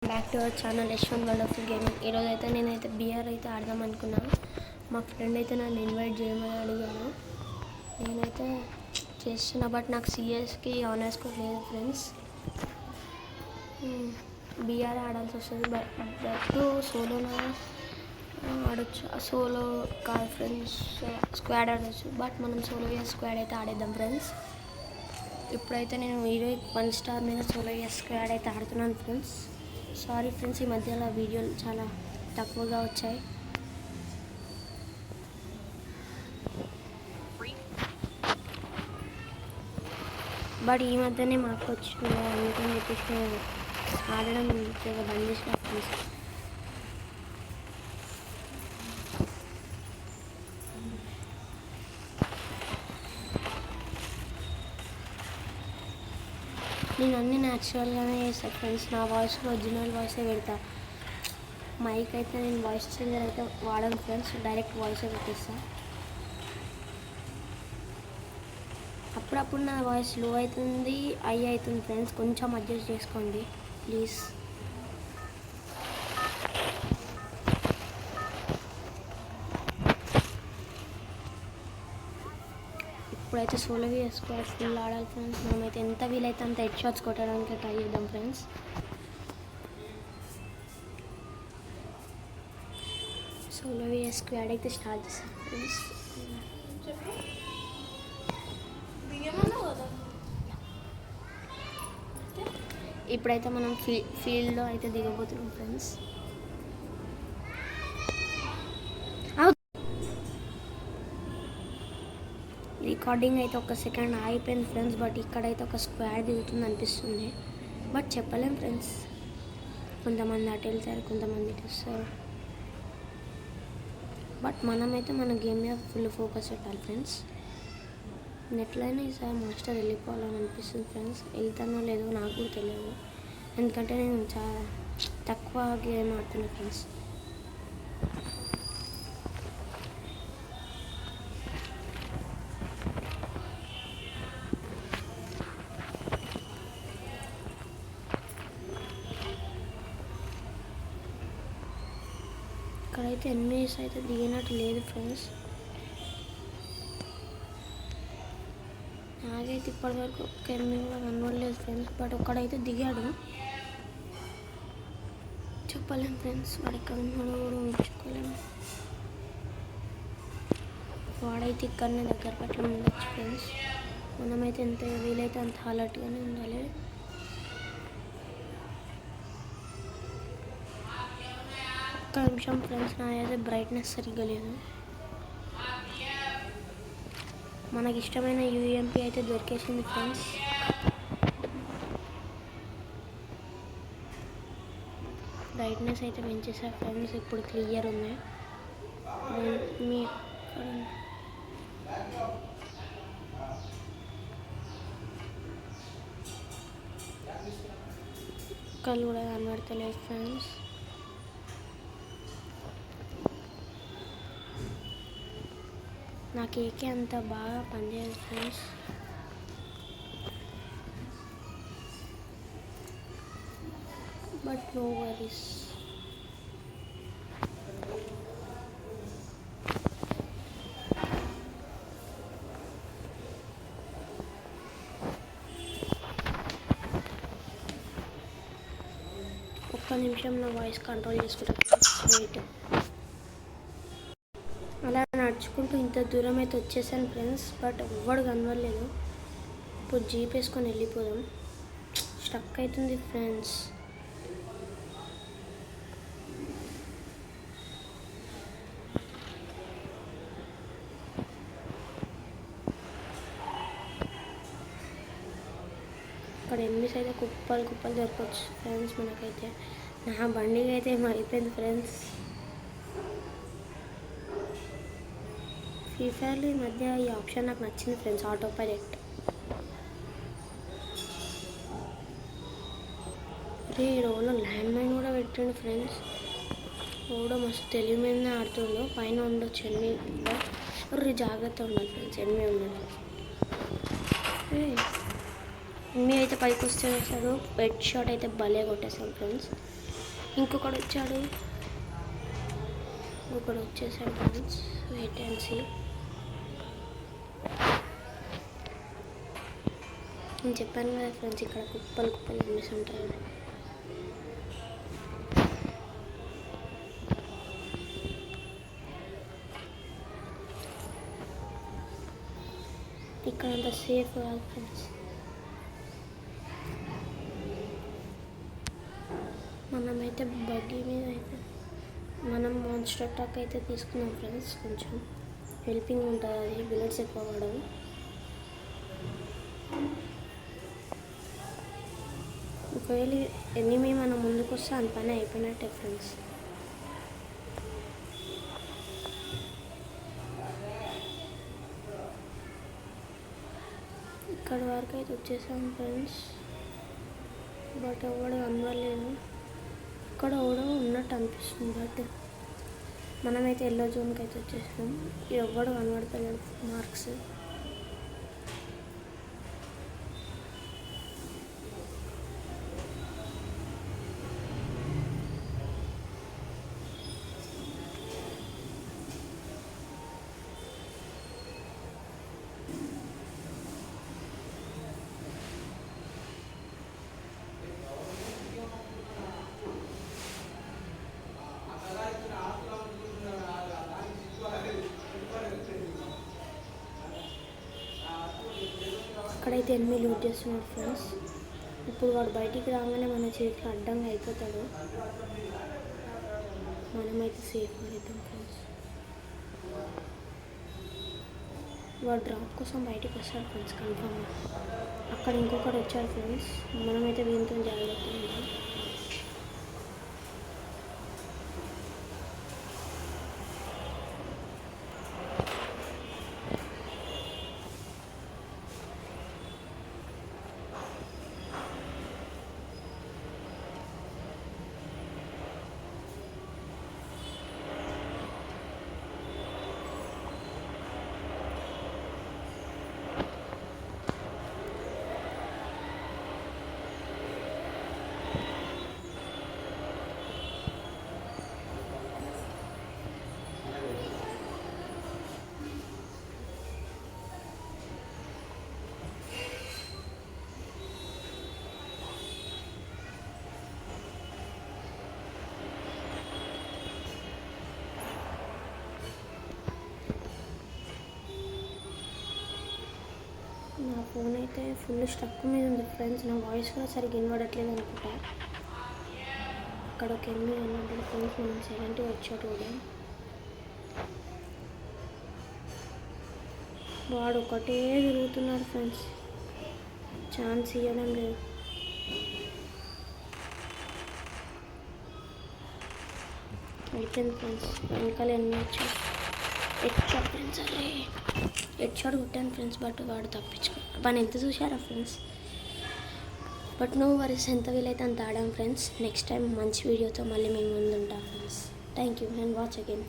Back to our channel Yashwant wonderful gaming. ఈరోజు అయితే నేనైతే బిఆర్ అయితే ఆడదాం అనుకున్నాను. మా ఫ్రెండ్ అయితే నన్ను ఇన్వైట్ చేయమని అడిగాను. నేనైతే చేస్తున్నా, బట్ నాకు సిఎస్కి ఆనర్స్ కూడా లేదు ఫ్రెండ్స్. బిఆర్ ఆడాల్సి వస్తుంది, బట్ సోలోనా ఆడొచ్చు. సోలో కాదు ఫ్రెండ్స్, స్క్వాడ్ ఆడవచ్చు. బట్ మనం సోలో స్క్వాడ్ అయితే ఆడేద్దాం ఫ్రెండ్స్. ఇప్పుడైతే నేను 1 స్టార్ మీద సోలో స్క్వాడ్ అయితే ఆడుతున్నాను ఫ్రెండ్స్. సారీ ఫ్రెండ్స్, ఈ మధ్యలో వీడియోలు చాలా తక్కువగా వచ్చాయి. బట్ ఈ మధ్యనే మాకు వచ్చింది అందుకని చెప్పేసి ఆడడం చాలా బంద్ చేసిన ఫ్రెండ్స్. నేను అన్నీ న్యాచురల్గానే చేస్తాను ఫ్రెండ్స్. నా వాయిస్ ఒరిజినల్ వాయిసే పెడతా. మైక్ అయితే నేను వాయిస్ చేంజర్ అయితే వాడను ఫ్రెండ్స్, డైరెక్ట్ వాయిసే పెట్టేస్తాను. అప్పుడప్పుడు నా వాయిస్ లో అవుతుంది, హై అవుతుంది ఫ్రెండ్స్, కొంచెం అడ్జస్ట్ చేసుకోండి ప్లీజ్. ఇప్పుడైతే సోలో స్క్వాడ్ ఫుల్ ఆడాలి ఫ్రెండ్స్. మనమైతే ఎంత వీలైతే అంత హెడ్ షాట్స్ కొట్టడానికి ట్రై చేద్దాం ఫ్రెండ్స్. సోలో స్క్వాడ్ అయితే స్టార్ట్ చేస్తాం ఫ్రెండ్స్. ఇప్పుడైతే మనం ఫీల్డ్లో అయితే దిగబోతున్నాం ఫ్రెండ్స్. రికార్డింగ్ అయితే ఒక సెకండ్ ఆగిపోయింది ఫ్రెండ్స్, బట్ ఇక్కడైతే ఒక స్క్వాడ్ దిగుతుంది అనిపిస్తుంది. బట్ చెప్పలేం ఫ్రెండ్స్, కొంతమంది అటు వెళ్తారు, కొంతమంది ఇటు వస్తారు. బట్ మనమైతే మన గేమ్ మీద ఫుల్ ఫోకస్ పెట్టాలి ఫ్రెండ్స్. నెట్లైనా ఈసారి మాస్టర్ వెళ్ళిపోవాలని అనిపిస్తుంది ఫ్రెండ్స్. వెళ్తానో లేదో నాకు కూడా తెలియదు, ఎందుకంటే నేను చాలా తక్కువ గేమ్ ఆడుతున్నా ఫ్రెండ్స్. ఇక్కడైతే ఎనిమిస్ అయితే దిగినట్టు లేదు ఫ్రెండ్స్. నాకైతే ఇప్పటివరకు ఒక్క ఎనిమిది కూడా కనబడలేదు ఫ్రెండ్స్, బట్ ఒక్కడైతే దిగాడు. చెప్పలేం ఫ్రెండ్స్, వాడు ఎక్కడ ఉన్నాడో కూడా ఉంచుకోలేము. వాడైతే ఇక్కడనే దగ్గర పట్ల ఉండొచ్చు ఫ్రెండ్స్. మనమైతే ఎంత వీలైతే అంత అలర్ట్గానే ఉండాలి. ఒక్క నిమిషం ఫ్రెండ్స్, నా అయితే బ్రైట్నెస్ సరిగ్గా లేదు. మనకి ఇష్టమైన యూఎంపీ అయితే దొరికేసింది ఫ్రెండ్స్. బ్రైట్నెస్ అయితే పెంచేసా ఫ్రెండ్స్, ఇప్పుడు క్లియర్ ఉంది. మీ కళ్ళు కూడా కనబడతలేదు ఫ్రెండ్స్. నా కేకే అంత బాగా పనిచేయదు ఫ్రెండ్స్. But no worries. ఒక్క నిమిషం నా వాయిస్ కంట్రోల్ చేసుకుంటాను. వెయిట్. అలా నడుచుకుంటూ ఇంత దూరం అయితే వచ్చేసాను ఫ్రెండ్స్, బట్ ఎవ్వడు కనబడలేదు. ఇప్పుడు జీప్ వేసుకొని వెళ్ళిపోదాం. స్టక్ అవుతుంది ఫ్రెండ్స్. ఇక్కడ ఎనిమిస్ అయితే కుప్పలు కుప్పలు దొరకవచ్చు ఫ్రెండ్స్ మనకైతే. నా బండికి అయితే ఏమో అయిపోయింది ఫ్రెండ్స్. ఫ్రీ ఫైర్లో ఈ మధ్య ఈ ఆప్షన్ నాకు నచ్చింది ఫ్రెండ్స్, ఆటో పైలట్. అరే రోడ్లో ల్యాండ్ మైన్ కూడా పెట్టండి ఫ్రెండ్స్. రోడ్ మస్తు తెలివి మీద ఆడుతుండో, పైన ఉండొచ్చు ఎనిమిది. జాగ్రత్త ఉండాలి ఫ్రెండ్స్, ఎనిమిది ఉండాలి. ఎనిమి అయితే పైకి వచ్చేసాడు. హెడ్ షాట్ అయితే భలే కొట్టేసాం ఫ్రెండ్స్. ఇంకొకడు వచ్చాడు, వచ్చేసాడు ఫ్రెండ్స్. Wait and see. నేను చెప్పాను కదా ఫ్రెండ్స్, ఇక్కడ కుప్పలు ఎనిమిస్ ఉంటాయి. ఇక్కడ అంత సేఫ్ కాదు ఫ్రెండ్స్. మనమైతే బగ్గీ మీద అయితే మనం మాన్స్టర్ ట్రక్ అయితే తీసుకున్నాం ఫ్రెండ్స్. కొంచెం హెల్పింగ్ ఉంటుంది, అది బుల్లెట్స్ ఎక్కువ పడవు. ఒకవేళ ఎనిమి మనం ముందుకు వస్తే అంత పని అయిపోయినట్టే ఫ్రెండ్స్. ఇక్కడ వరకు అయితే వచ్చేసాం ఫ్రెండ్స్, బట్ ఎవడు కనబడలేదు. ఇక్కడ ఎవడో ఉన్నట్టు అనిపిస్తుంది, బట్ మనమైతే ఎల్లో జోన్కి అయితే వచ్చేసాం. ఎవడు కనబడతలేడు మార్క్స్. అక్కడైతే ఎనిమిది లూట్ చేస్తున్నాడు ఫ్రెండ్స్. ఇప్పుడు వాడు బయటికి రాగానే మన చేతిలో అడ్డంగా అయిపోతాడు. మనమైతే సేఫ్ అవుతాం ఫ్రెండ్స్. వాడు డ్రాప్ కోసం బయటికి వస్తాడు ఫ్రెండ్స్ కన్ఫామ్గా. అక్కడ ఇంకొకటి వచ్చాడు ఫ్రెండ్స్. మనమైతే వీంతో జాగ్రత్తగా ఉంటాం. నా ఫోన్ అయితే ఫుల్ స్ట్రక్ మీద ఉంది ఫ్రెండ్స్. నా వాయిస్ కూడా సరిగ్గా వినబడట్లేదు అనుకుంటా. అక్కడ ఒక ఎనిమిది ఉన్నప్పుడు ఫ్రెండ్స్ మనం సైలెంట్గా వచ్చాడు కూడా. వాడు ఒకటే తిరుగుతున్నాడు ఫ్రెండ్స్, ఛాన్స్ ఇవ్వడం లేదు. అయిపోయింది ఫ్రెండ్స్. వెనకాల ఎన్ని వచ్చాడు. హెడ్షాట్ ఫ్రెండ్స్, అరే హెడ్షాట్ కొట్టాను ఫ్రెండ్స్, బట్ వాడు తప్పించుకో. వాడిని ఎంత చూశారా ఫ్రెండ్స్. బట్ నో వరీస్, ఎంత వీలైతే అంత ఆడాం ఫ్రెండ్స్. నెక్స్ట్ టైం మంచి వీడియోతో మళ్ళీ మేము ముందుంటాం friends. Thank you and watch again.